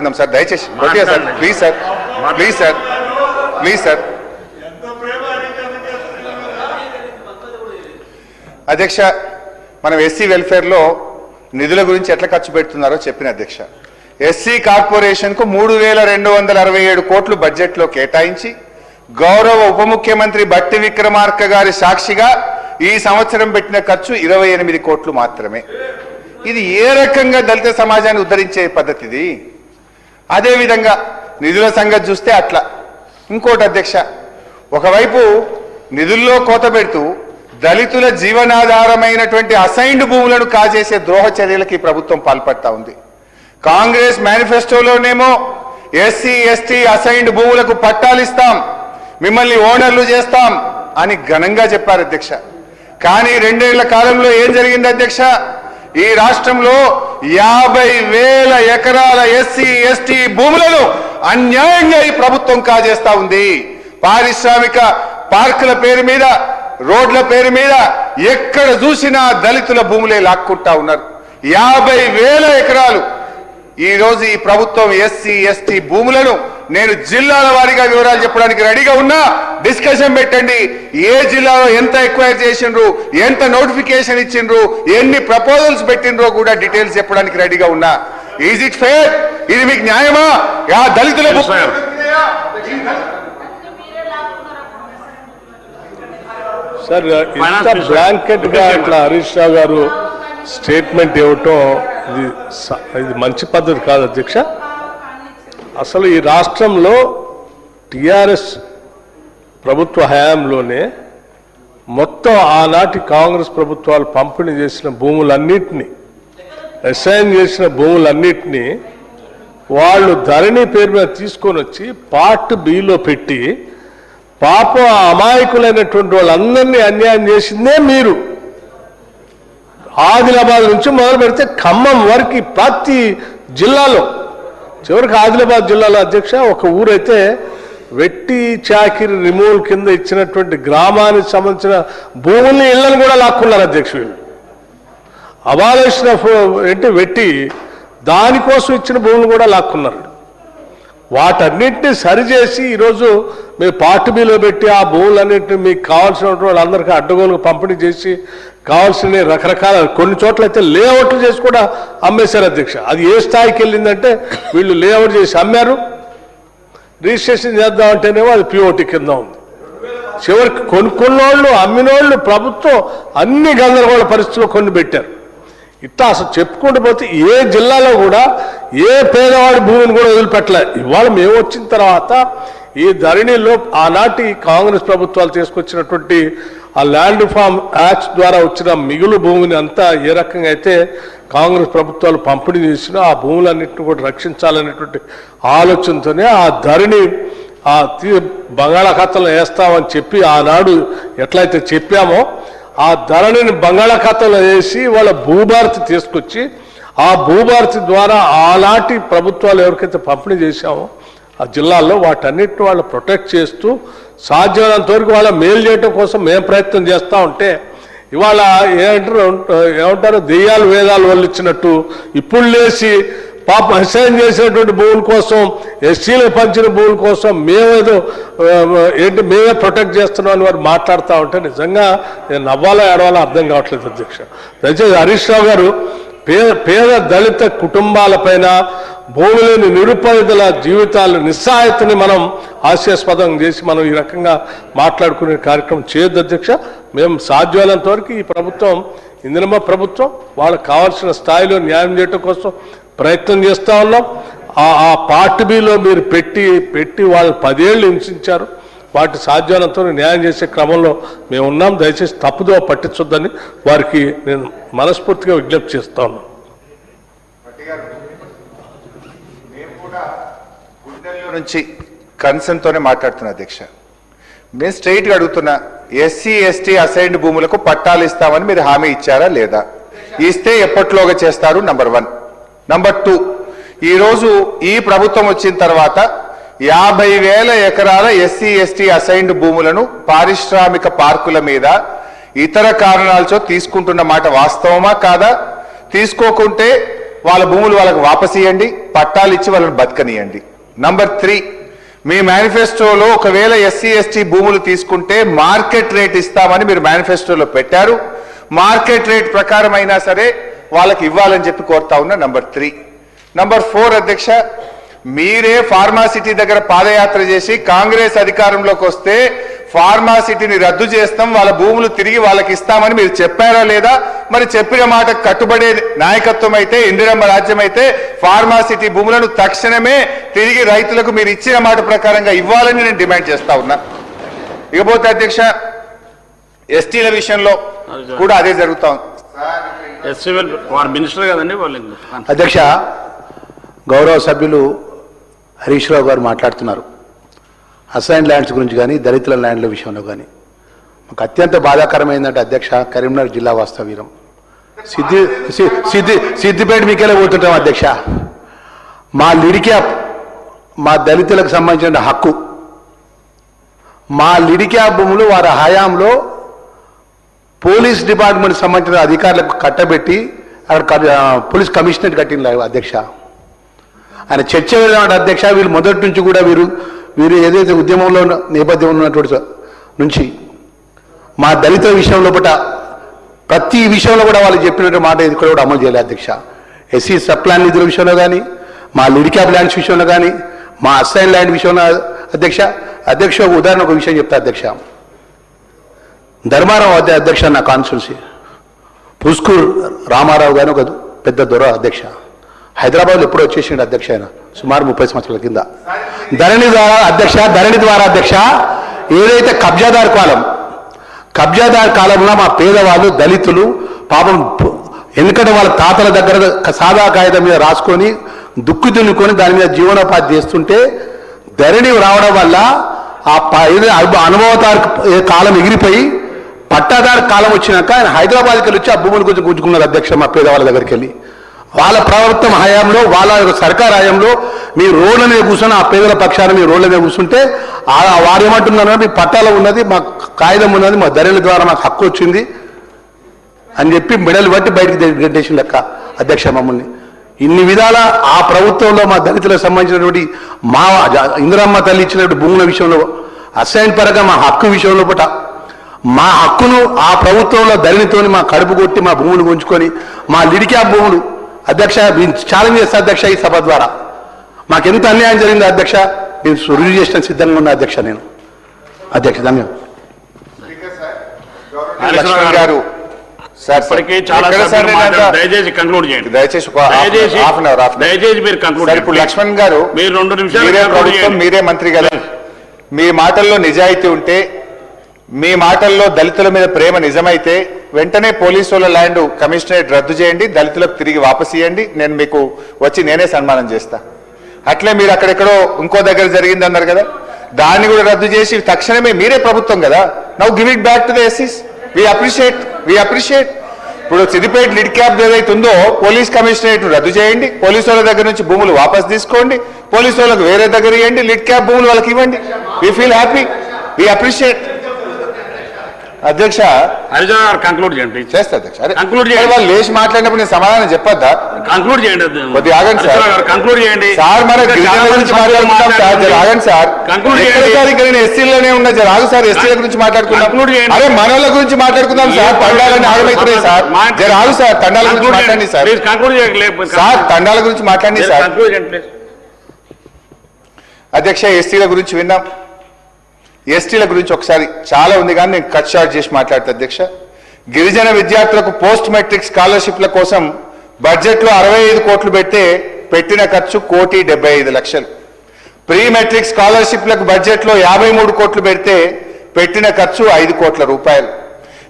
మాట్లాడుకుందాం సార్, దయచేసి కొద్దిగా sir, please sir, please sir, please sir. అధ్యక్ష, మనం ఎస్సీ వెల్ఫేర్లో నిధుల గురించి ఎట్లా ఖర్చు పెడుతున్నారో చెప్పిన అధ్యక్ష. ఎస్సీ కార్పొరేషన్కు 3,267 కోట్లు బడ్జెట్లో కేటాయించి గౌరవ ఉప ముఖ్యమంత్రి బట్టి విక్రమార్క గారి సాక్షిగా ఈ సంవత్సరం పెట్టిన ఖర్చు 28 కోట్లు మాత్రమే. ఇది ఏ రకంగా దళిత సమాజాన్ని ఉద్ధరించే పద్ధతి ఇది? అదేవిధంగా నిధుల సంగతి చూస్తే అట్లా. ఇంకోటి అధ్యక్ష, ఒకవైపు నిధుల్లో కోత పెడుతూ దళితుల జీవనాధారమైనటువంటి అసైన్డ్ భూములను కాజేసే ద్రోహ చర్యలకి ప్రభుత్వం పాల్పడతా ఉంది. కాంగ్రెస్ మేనిఫెస్టోలోనేమో ఎస్సీ ఎస్టీ అసైన్డ్ భూములకు పట్టాలిస్తాం, మిమ్మల్ని ఓనర్లు చేస్తాం అని ఘనంగా చెప్పారు అధ్యక్ష. కానీ 2 ఏళ్ల కాలంలో ఏం జరిగింది అధ్యక్ష? ఈ రాష్ట్రంలో 50,000 ఎకరాల ఎస్సీ ఎస్టీ భూములను అన్యాయంగా ఈ ప్రభుత్వం కాజేస్తా ఉంది. పారిశ్రామిక పార్కుల పేరు మీద, రోడ్ల పేరు మీద ఎక్కడ చూసినా దళితుల భూములే లాక్కుంటా ఉన్నారు. 50,000 ఎకరాలు. ఈ రోజు ఈ ప్రభుత్వం ఎస్సీ ఎస్టీ భూములను, నేను జిల్లాల వారీగా వివరాలు చెప్పడానికి రెడీగా ఉన్నా, డిస్కషన్ పెట్టండి. ఏ జిల్లాలో ఎంత ఎక్వైర్ చేసిండ్రు, ఎంత నోటిఫికేషన్ ఇచ్చిండ్రు, ఎన్ని ప్రపోజల్స్ పెట్టిండ్రో కూడా డీటెయిల్స్ చెప్పడానికి రెడీగా ఉన్నా. Is it fair? ఇది మీకు న్యాయమా? దళితుల సార్ ఇంత బ్లాంకెట్ గా ఇట్లా హరీష్ రావు గారు స్టేట్మెంట్ ఇవ్వటం ఇది మంచి పద్ధతి కాదు అధ్యక్ష. అసలు ఈ రాష్ట్రంలో టిఆర్ఎస్ ప్రభుత్వ హయాంలోనే మొత్తం ఆనాటి కాంగ్రెస్ ప్రభుత్వాలు పంపిణీ చేసిన భూములన్నింటినీ, అసైన్ చేసిన భూములన్నింటినీ వాళ్ళు ధరణి పేరు మీద తీసుకొని వచ్చి పార్ట్ బిలో పెట్టి పాపం అమాయకులైనటువంటి వాళ్ళందరినీ అన్యాయం చేసిందే మీరు. ఆదిలాబాద్ నుంచి మొదలు పెడితే ఖమ్మం వరకు ప్రతి జిల్లాలో, చివరికి ఆదిలాబాద్ జిల్లాలో అధ్యక్ష ఒక ఊరైతే వెట్టి చాకిరి రిమూవల్ కింద ఇచ్చినటువంటి గ్రామానికి సంబంధించిన భూముల్ని, ఇళ్లను కూడా లాక్కున్నారు అధ్యక్ష. వీళ్ళు అబాలేషన్ ఆఫ్ ఏంటి వెట్టి దానికోసం ఇచ్చిన భూములు కూడా లాక్కున్నారు. వాటన్నింటినీ సరిచేసి ఈరోజు మీరు పార్ట్ బిలో పెట్టి ఆ భూములన్నింటినీ మీకు కావాల్సిన వాళ్ళందరికీ అడ్డగోలుగా పంపిణీ చేసి కావాల్సిన రకరకాల కొన్ని చోట్ల అయితే లేఅవుట్లు చేసి కూడా అమ్మేశారు అధ్యక్ష. అది ఏ స్థాయికి వెళ్ళిందంటే వీళ్ళు లేఅవుట్ చేసి అమ్మారు, రిజిస్ట్రేషన్ చేద్దామంటేనేమో అది పిఓటి కింద ఉంది. చివరికి కొనుక్కున్నోళ్ళు అమ్మినోళ్ళు ప్రభుత్వం అన్ని గందరగోళ పరిస్థితుల్లో కొన్ని పెట్టారు. ఇట్లా అసలు చెప్పుకుంటూ పోతే ఏ జిల్లాలో కూడా ఏ పేదవాడి భూమిని కూడా వదిలిపెట్టలే. ఇవాళ మేము వచ్చిన తర్వాత ఈ ధరణిలో ఆనాటి కాంగ్రెస్ ప్రభుత్వాలు తీసుకొచ్చినటువంటి ఆ ల్యాండ్ రిఫార్మ్ యాక్ట్స్ ద్వారా వచ్చిన మిగులు భూమిని అంతా ఏ రకంగా అయితే కాంగ్రెస్ ప్రభుత్వాలు పంపిణీ చేసినా ఆ భూములన్నింటినీ కూడా రక్షించాలనేటువంటి ఆలోచనతోనే ఆ ధరణి ఆ బంగాళాఖాతంలో వేస్తామని చెప్పి ఆనాడు ఎట్లయితే చెప్పామో ఆ ధరణిని బంగాళాఖాతంలో వేసి వాళ్ళ భూభారతి తీసుకొచ్చి ఆ భూభారతి ద్వారా ఆనాటి ప్రభుత్వాలు ఎవరికైతే పంపిణీ చేశామో ఆ జిల్లాల్లో వాటన్నిటిని వాళ్ళు ప్రొటెక్ట్ చేస్తూ సాధ్యమైనంత వరకు వాళ్ళ మేలు చేయడం కోసం మేము ప్రయత్నం చేస్తూ ఉంటే ఇవాళ ఏమంటారు దెయ్యాలు వేదాలు వల్లిచ్చినట్టు ఇప్పుడు లేచి పాప అసైన్ చేసినటువంటి భూముల కోసం, ఎస్సీలకు పంచిన భూముల కోసం మేమేదో మేమే ప్రొటెక్ట్ చేస్తున్నాం అని వారు మాట్లాడుతూ ఉంటే నిజంగా నేను నవ్వాలో ఏడవాలో అర్థం కావట్లేదు అధ్యక్ష. దయచేసి హరీష్ రావు గారు పేద దళిత కుటుంబాలపైన, భూమి లేని నిరుపేదల జీవితాల నిస్సహాయతని మనం హాస్యాస్పదం చేసి మనం ఈ రకంగా మాట్లాడుకునే కార్యక్రమం చేయొద్దు అధ్యక్ష. మేము సాధ్యమైనంత వరకు ఈ ప్రభుత్వం, ఇందిరమ్మ ప్రభుత్వం, వాళ్ళకి కావాల్సిన స్థాయిలో న్యాయం చేయడం కోసం ప్రయత్నం చేస్తూ ఉన్నాం. ఆ పార్ట్ బిలో మీరు పెట్టి వాళ్ళు 10 ఏళ్ళు హింసించారు. వాటి సాధ్యమైనంత న్యాయం చేసే క్రమంలో మేము ఉన్నాం. దయచేసి తప్పుదో పట్టించొద్దని వారికి నేను మనస్ఫూర్తిగా విజ్ఞప్తి చేస్తా ఉన్నాను. నుంచి కన్సర్న్తోనే మాట్లాడుతున్నా అధ్యక్ష. మేము స్ట్రైట్గా అడుగుతున్నా, ఎస్సీ ఎస్టీ అసైన్డ్ భూములకు పట్టాలు ఇస్తామని మీరు హామీ ఇచ్చారా లేదా? ఇస్తే ఎప్పట్లోగా చేస్తారు? నంబర్ 1. నంబర్ 2, ఈరోజు ఈ ప్రభుత్వం వచ్చిన తర్వాత 50,000 ఎకరాల ఎస్సీ ఎస్టీ అసైన్డ్ భూములను పారిశ్రామిక పార్కుల మీద ఇతర కారణాలతో తీసుకుంటున్న మాట వాస్తవమా కాదా? తీసుకోకుంటే వాళ్ళ భూములు వాళ్ళకి వాపసు ఇవ్వండి, పట్టాలు ఇచ్చి వాళ్ళని బతకనియండి. నంబర్ 3, మీ మేనిఫెస్టోలో ఒకవేళ ఎస్సీ ఎస్టీ భూములు తీసుకుంటే మార్కెట్ రేట్ ఇస్తామని మీరు మేనిఫెస్టోలో పెట్టారు. మార్కెట్ రేట్ ప్రకారం అయినా సరే వాళ్ళకి ఇవ్వాలని చెప్పి కోరుతా ఉన్నా. నంబర్ 3. నంబర్ 4 అధ్యక్ష, మీరే ఫార్మాసిటీ దగ్గర పాదయాత్ర చేసి కాంగ్రెస్ అధికారంలోకి వస్తే ఫార్మాసిటీని రద్దు చేస్తాం, వాళ్ళ భూములు తిరిగి వాళ్ళకి ఇస్తామని మీరు చెప్పారా లేదా? మరి చెప్పిన మాట కట్టుబడే నాయకత్వం అయితే, ఇందిరమ్మ రాజ్యం అయితే ఫార్మాసిటీ భూములను తక్షణమే తిరిగి రైతులకు మీరు ఇచ్చిన మాట ప్రకారంగా ఇవ్వాలని నేను డిమాండ్ చేస్తా ఉన్నా. ఇకపోతే అధ్యక్ష, ఎస్టీల విషయంలో కూడా అదే జరుగుతా ఉంది. మినిస్టర్ కదండి వాళ్ళు. అధ్యక్ష, గౌరవ సభ్యులు హరీష్ రావు గారు మాట్లాడుతున్నారు అసైన్ ల్యాండ్స్ గురించి కానీ దళితుల ల్యాండ్ల విషయంలో కానీ. మాకు అత్యంత బాధాకరమైందంటే అధ్యక్ష, కరీంనగర్ జిల్లా వాస్తవీరం సిద్దిపేట మీకెళ్ళి పోతుంటాం అధ్యక్ష. మా లిడిక్యాప్, మా దళితులకు సంబంధించిన హక్కు, మా లిడిక్యాప్ భూములు వారి హయాంలో పోలీస్ డిపార్ట్మెంట్ సంబంధించిన అధికారులకు కట్టబెట్టి అక్కడ పోలీస్ కమిషనర్ కట్టిన అధ్యక్ష. ఆయన చర్చ వెళ్ళిన అధ్యక్ష, వీళ్ళు మొదటి నుంచి కూడా వీరు ఏదైతే ఉద్యమంలో నేపథ్యం ఉన్నటువంటి నుంచి మా దళిత విషయంలో ప్రతి విషయంలో కూడా వాళ్ళు చెప్పినట్టు మాట ఇది కూడా అమలు చేయలేదు అధ్యక్ష. ఎస్సీ సబ్ ప్లాన్ నిధుల విషయంలో కానీ, మా లిడిక్యాప్ ల్యాండ్స్ విషయంలో కానీ, మా అసైన్ ల్యాండ్ విషయంలో అధ్యక్ష ఒక ఉదాహరణ ఒక విషయం చెప్తా అధ్యక్ష. ధర్మారావు అధ్యక్ష నా కాన్స్టిట్యున్సీ, పుస్కూర్ రామారావు గారు ఒక పెద్ద దొర అధ్యక్ష. హైదరాబాద్లో ఎప్పుడో వచ్చేసిండు అధ్యక్ష, ఆయన సుమారు 30 సంవత్సరాల కింద. ధరణి ద్వారా అధ్యక్ష ఏదైతే కబ్జాదార్ కాలంలో మా పేదవాళ్ళు దళితులు పాపం ఎందుకంటే వాళ్ళ తాతల దగ్గర సాదా కాగితం మీద రాసుకొని దుక్కు దున్నుకొని దాని మీద జీవనోపాధి చేస్తుంటే ధరణి రావడం వల్ల ఆ అనుభవతారు కాలం ఎగిరిపోయి పట్టాదారు కాలం వచ్చినాక ఆయన హైదరాబాద్కి వెళ్ళి వచ్చి ఆ భూములు కొంచెం గుంజుకున్నారు అధ్యక్ష. మా పేదవాళ్ళ దగ్గరికి వెళ్ళి వాళ్ళ ప్రభుత్వం హయాంలో, వాళ్ళ సర్కార్ హయాంలో మీ రోడ్ల మీద కూర్చొని ఆ పేదల పక్షాన మీ రోడ్ల మీద కూర్చుంటే వారు ఏమంటున్నారు, మీ పట్టాలో ఉన్నది, మా కాగితం ఉన్నది, మా ధరల ద్వారా మాకు హక్కు వచ్చింది అని చెప్పి మెడలు బట్టి బయటికి గడ్డేసిన లెక్క అధ్యక్ష మమ్మల్ని. ఇన్ని విధాల ఆ ప్రభుత్వంలో మా దళితులకు సంబంధించినటువంటి మా ఇందిరమ్మ తల్లి ఇచ్చినటువంటి భూముల విషయంలో, అసైన్ పరంగా మా హక్కు విషయంలో మా హక్కును ఆ ప్రభుత్వంలో ధరణితోని మా కడుపు కొట్టి మా భూములు ఉంచుకొని మా లిడిక్యాప్ భూములు అధ్యక్ష ఛాలెంజ్ చేస్తా అధ్యక్ష. ఈ సభ ద్వారా మాకెంత అన్యాయం జరిగింది అధ్యక్ష, నేను రుజువు చేసిన సిద్ధంగా ఉన్నా అధ్యక్ష నేను. అధ్యక్ష ధన్యవాదాలు. లక్ష్మణ్ గారు దయచేసి కంక్లూడ్ చేయండి. దయచేసి మీరు కంక్లూడ్. ఇప్పుడు లక్ష్మణ్ గారు, మీరు 2 నిమిషాలు, మీరే ప్రభుత్వం, మీరే మంత్రి కదా, మీ మాటల్లో నిజాయితీ ఉంటే, మీ మాటల్లో దళితుల మీద ప్రేమ నిజమైతే వెంటనే పోలీసు వాళ్ళ ల్యాండ్ కమిషనరేట్ రద్దు చేయండి, దళితులకు తిరిగి వాపసు ఇవ్వండి, నేను మీకు వచ్చి నేనే సన్మానం చేస్తా. అట్లే మీరు అక్కడెక్కడో ఇంకో దగ్గర జరిగింది అన్నారు కదా, దాన్ని కూడా రద్దు చేసి తక్షణమే, మీరే ప్రభుత్వం కదా, now give it back to the ఎస్సీస్. We appreciate. ఇప్పుడు సిద్దిపేట లిడిక్యాప్ ఏదైతే ఉందో పోలీస్ కమిషనరేట్ రద్దు చేయండి, పోలీసు వాళ్ళ దగ్గర నుంచి భూములు వాపస్ తీసుకోండి, పోలీసు వాళ్ళకి వేరే దగ్గర ఇవ్వండి, లిడిక్యాప్ భూములు వాళ్ళకి ఇవ్వండి. We feel happy, we appreciate. అధ్యక్ష కంక్లూడ్ చేయండి. చేస్తా అధ్యక్ష. కంక్లూడ్ చేయండి. వాళ్ళు లేచి మాట్లాడినప్పుడు నేను సమాధానం చెప్పొద్దా? కంక్లూడ్ చేయండి. కొద్దిగా ఆగండి సార్. కంక్లూడ్ చేయండి సార్. మన గిరిజనుల గురించి మాట్లాడుకుంటాం సార్, ఆగండి సార్. కంక్లూడ్ చేయండి. నేను ఎస్సీలోనే ఉన్నా, రాదు సార్, ఎస్సీల గురించి మాట్లాడుకుందాం. అరే మనోళ్ళ గురించి మాట్లాడుకుందాం సార్. తండాలని ఆగమవుతున్నాయి సార్, రాదు సార్. తండాల గురించి మాట్లాడండి సార్. సార్ తండాల గురించి మాట్లాడండి సార్. అధ్యక్ష, ఎస్సీల గురించి విన్నాం. ఎస్టీల గురించి ఒకసారి చాలా ఉంది కానీ నేను కట్ షార్ట్ చేసి మాట్లాడతా అధ్యక్ష. గిరిజన విద్యార్థులకు పోస్ట్ మెట్రిక్ స్కాలర్షిప్ల కోసం బడ్జెట్లో 65 కోట్లు పెడితే పెట్టిన ఖర్చు 1,75,00,000. ప్రీ మెట్రిక్ స్కాలర్షిప్లకు బడ్జెట్లో 53 కోట్లు పెడితే పెట్టిన ఖర్చు 5 కోట్ల రూపాయలు.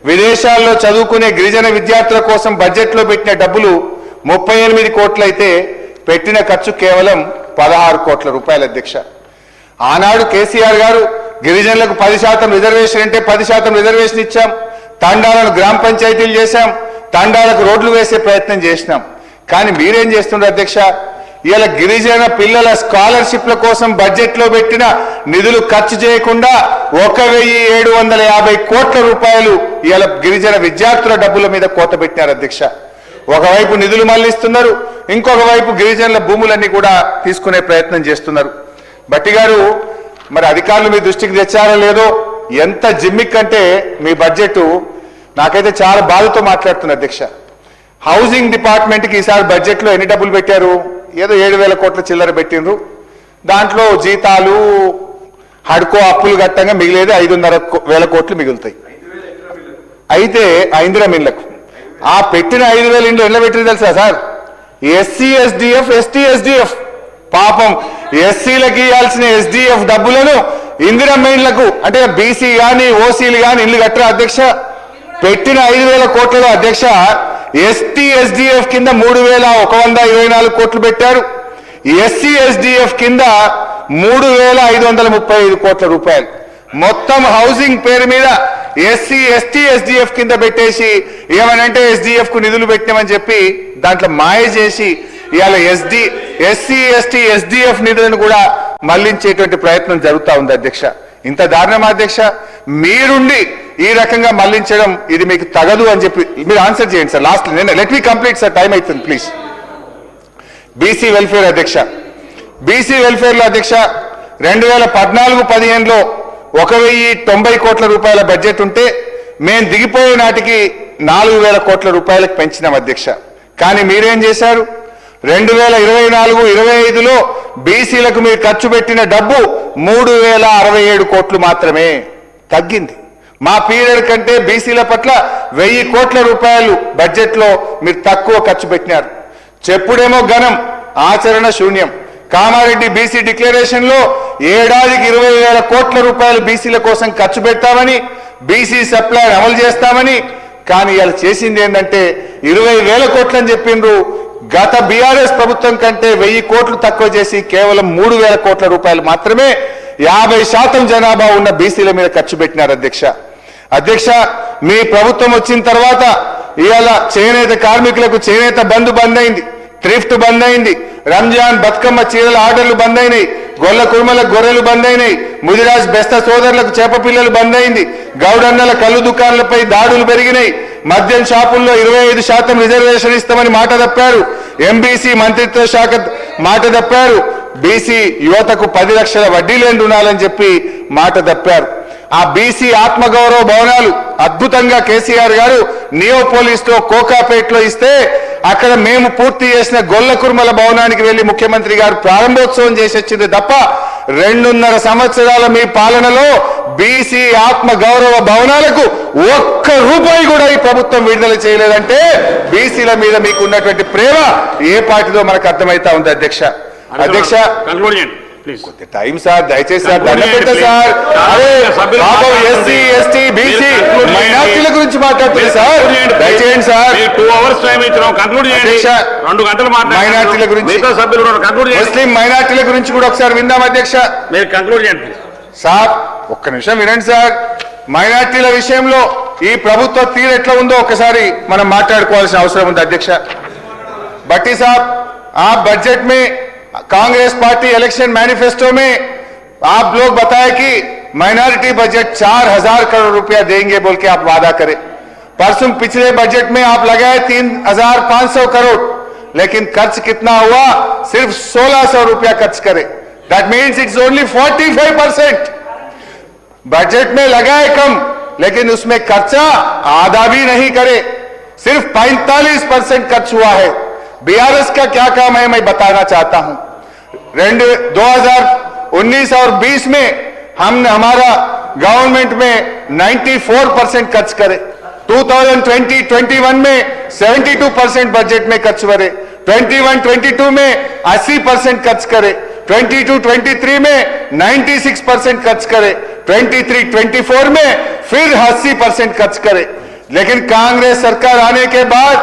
విదేశాల్లో చదువుకునే గిరిజన విద్యార్థుల కోసం బడ్జెట్లో పెట్టిన డబ్బులు 38 కోట్లు అయితే పెట్టిన ఖర్చు కేవలం 16 కోట్ల రూపాయలు అధ్యక్ష. ఆనాడు కేసీఆర్ గారు గిరిజనులకు 10% రిజర్వేషన్ అంటే 10% రిజర్వేషన్ ఇచ్చాం, తండాలను గ్రామ పంచాయతీలు చేశాం, తండాలకు రోడ్లు వేసే ప్రయత్నం చేసినాం. కానీ మీరేం చేస్తున్నారు అధ్యక్ష? ఇలా గిరిజన పిల్లల స్కాలర్షిప్ల కోసం బడ్జెట్లో పెట్టిన నిధులు ఖర్చు చేయకుండా 1,750 కోట్ల రూపాయలు ఇలా గిరిజన విద్యార్థుల డబ్బుల మీద కోత పెట్టినారు అధ్యక్ష. ఒకవైపు నిధులు మళ్లిస్తున్నారు, ఇంకొక వైపు గిరిజనుల భూములన్నీ కూడా తీసుకునే ప్రయత్నం చేస్తున్నారు. భట్టి గారు, మరి అధికారులు మీ దృష్టికి తెచ్చారో లేదో, ఎంత జిమ్మిక్ అంటే మీ బడ్జెట్ నాకైతే చాలా బాధతో మాట్లాడుతున్నా అధ్యక్ష. హౌసింగ్ డిపార్ట్మెంట్కి ఈసారి బడ్జెట్లో ఎన్ని డబ్బులు పెట్టారు? ఏదో 7,000 కోట్ల చిల్లర పెట్టిండ్రు. దాంట్లో జీతాలు హడ్కో అప్పులు కట్టంగా మిగిలేది 5,500 కోట్లు మిగులుతాయి. అయితే ఇందిరా మిల్లకు ఆ పెట్టిన 5,000 ఇండ్లు ఎట్లా పెట్టింది తెలుసా sir? SC SDF, ST SDF. పాపం ఎస్సీలకు ఇవ్వాల్సిన ఎస్డిఎఫ్ డబ్బులను ఇందిరా మిల్లకు, అంటే బీసీ కానీ ఓసీలు కానీ ఇల్లు కట్టరా అధ్యక్ష? పెట్టిన 5,000 కోట్లలో అధ్యక్ష ఎస్టీ ఎస్డిఎఫ్ కింద 3,124 కోట్లు పెట్టారు. ఎస్సీ ఎస్డిఎఫ్ కింద 3,535 కోట్ల రూపాయలు. మొత్తం హౌసింగ్ పేరు మీద ఎస్సీ ఎస్టీ ఎస్డిఎఫ్ కింద పెట్టేసి ఏమనంటే ఎస్డిఎఫ్ కు నిధులు పెట్టామని చెప్పి దాంట్లో మాయ చేసి ఇవాళ ఎస్సీ ఎస్టీ ఎస్డిఎఫ్ నిధులను కూడా మళ్లించేటువంటి ప్రయత్నం జరుగుతూ ఉంది అధ్యక్ష. ఇంత దారుణమా అధ్యక్ష? మీరుండి ఈ రకంగా మళ్లించడం ఇది మీకు తగదు అని చెప్పి మీరు ఆన్సర్ చేయండి sir. Last let me complete sir, time అవుతుంది ప్లీజ్. బీసీ వెల్ఫేర్ అధ్యక్ష, బీసీ వెల్ఫేర్ లో అధ్యక్ష 2014-15లో 1,090 కోట్ల రూపాయల బడ్జెట్ ఉంటే మేము దిగిపోయే నాటికి 4,000 కోట్ల రూపాయలకు పెంచినాం అధ్యక్ష. కానీ మీరేం చేశారు? 2024-25లో బీసీలకు మీరు ఖర్చు పెట్టిన డబ్బు 3,067 కోట్లు మాత్రమే, తగ్గింది. మా పీరియడ్ కంటే బీసీల పట్ల 1,000 కోట్ల రూపాయలు బడ్జెట్ లో మీరు తక్కువ ఖర్చు పెట్టినారు. చెప్పుడేమో ఘనం, ఆచరణ శూన్యం. కామారెడ్డి బీసీ డిక్లరేషన్ లో ఏడాదికి 20,000 కోట్ల రూపాయలు బీసీల కోసం ఖర్చు పెడతామని, బీసీ సప్లై అమలు చేస్తామని, కానీ ఇలా చేసింది ఏంటంటే 20,000 కోట్లు అని చెప్పిండ్రు. గత బీఆర్ఎస్ ప్రభుత్వం కంటే 1,000 కోట్లు తక్కువ చేసి కేవలం 3,000 కోట్ల రూపాయలు మాత్రమే 50% జనాభా ఉన్న బీసీల మీద ఖర్చు పెట్టినారు అధ్యక్ష. అధ్యక్ష, మీ ప్రభుత్వం వచ్చిన తర్వాత ఇవాళ చేనేత కార్మికులకు చేనేత బంద్ అయింది, థ్రిఫ్ట్ బంద్ అయింది, రంజాన్ బతుకమ్మ చీరల ఆర్డర్లు బంద్ అయినాయి, గొల్ల కుర్మలకు గొర్రెలు బంద్ అయినాయి, ముదిరాజ్ బెస్త సోదరులకు చేప పిల్లలు బంద్ అయింది, గౌడన్నల కళ్ళు దుకాణాలపై దాడులు పెరిగినాయి, మద్యం షాపుల్లో 25% రిజర్వేషన్ ఇస్తామని మాట తప్పారు, ఎంబీసీ మంత్రిత్వ శాఖ మాట తప్పారు, బీసీ యువతకు 10 లక్షల వడ్డీ లేని రుణాలని చెప్పి మాట తప్పారు. ఆ బీసీ ఆత్మగౌరవ భవనాలు అద్భుతంగా కేసీఆర్ గారు నియోపోలిస్ లో కోకాపేట్ లో ఇస్తే అక్కడ మేము పూర్తి చేసిన గొల్ల కుర్మల భవనానికి వెళ్లి ముఖ్యమంత్రి గారు ప్రారంభోత్సవం చేసి వచ్చింది తప్ప 2.5 సంవత్సరాల మీ పాలనలో బీసీ ఆత్మ గౌరవ భవనాలకు ఒక్క రూపాయి కూడా ఈ ప్రభుత్వం విడుదల చేయలేదంటే బీసీల మీద మీకు ఉన్నటువంటి ప్రేమ ఏ పార్టీదో మనకు అర్థమైతా ఉంది అధ్యక్ష. అధ్యక్ష, కంక్లూడ్ చేయండి ప్లీజ్. టైం సార్, దయచేసి సార్, దండ సార్. అరే బాబు, ఎస్సీ ఎస్టీ బీసీ మైనార్టీల గురించి మాట్లాడుతుంది సార్, దయచేయండి సార్. 2 hours టైం ఇచ్చినాం, కంక్లూడ్ చేయండి. 2 గంటలు మైనార్టీల గురించి, ముస్లిం మైనార్టీల గురించి కూడా ఒకసారి విందాం అధ్యక్ష. మీరు కంక్లూడ్ చేయండి సార్. ఒక్క నిమిషం వినండి సార్. మైనార్టీల విషయంలో ఈ ప్రభుత్వ తీరు ఎట్లా ఉందో ఒకసారి మనం మాట్లాడుకోవాల్సిన అవసరం ఉంది అధ్యక్ష. భట్టి సాబ్, ఆ బడ్జెట్ में कांग्रेस पार्टी इलेक्शन मैनिफेस्टो में आप लोग बताए कि माइनॉरिटी बजट 4,000 करोड़ रुपया देंगे बोल के आप वादा करें. परसों पिछले बजट में आप लगाए 3,500 करोड़, लेकिन खर्च कितना हुआ? सिर्फ 1,600 रुपया खर्च करे. That means it's only 45%. Budget में लगाए कम, लेकिन उसमें खर्चा आधा भी नहीं करे, सिर्फ 45% खर्च हुआ है. बीआरएस का क्या काम है मैं बताना चाहता हूं. 2019 और 20 में हमने हमारा गवर्नमेंट में 94% खर्च करे. 2020-21 में 72% बजट में खर्च करे. 21-22 में 80% खर्च करे. 22-23 में 96% खर्च करे. 23-24 में फिर 80% खर्च करे. लेकिन कांग्रेस सरकार आने के बाद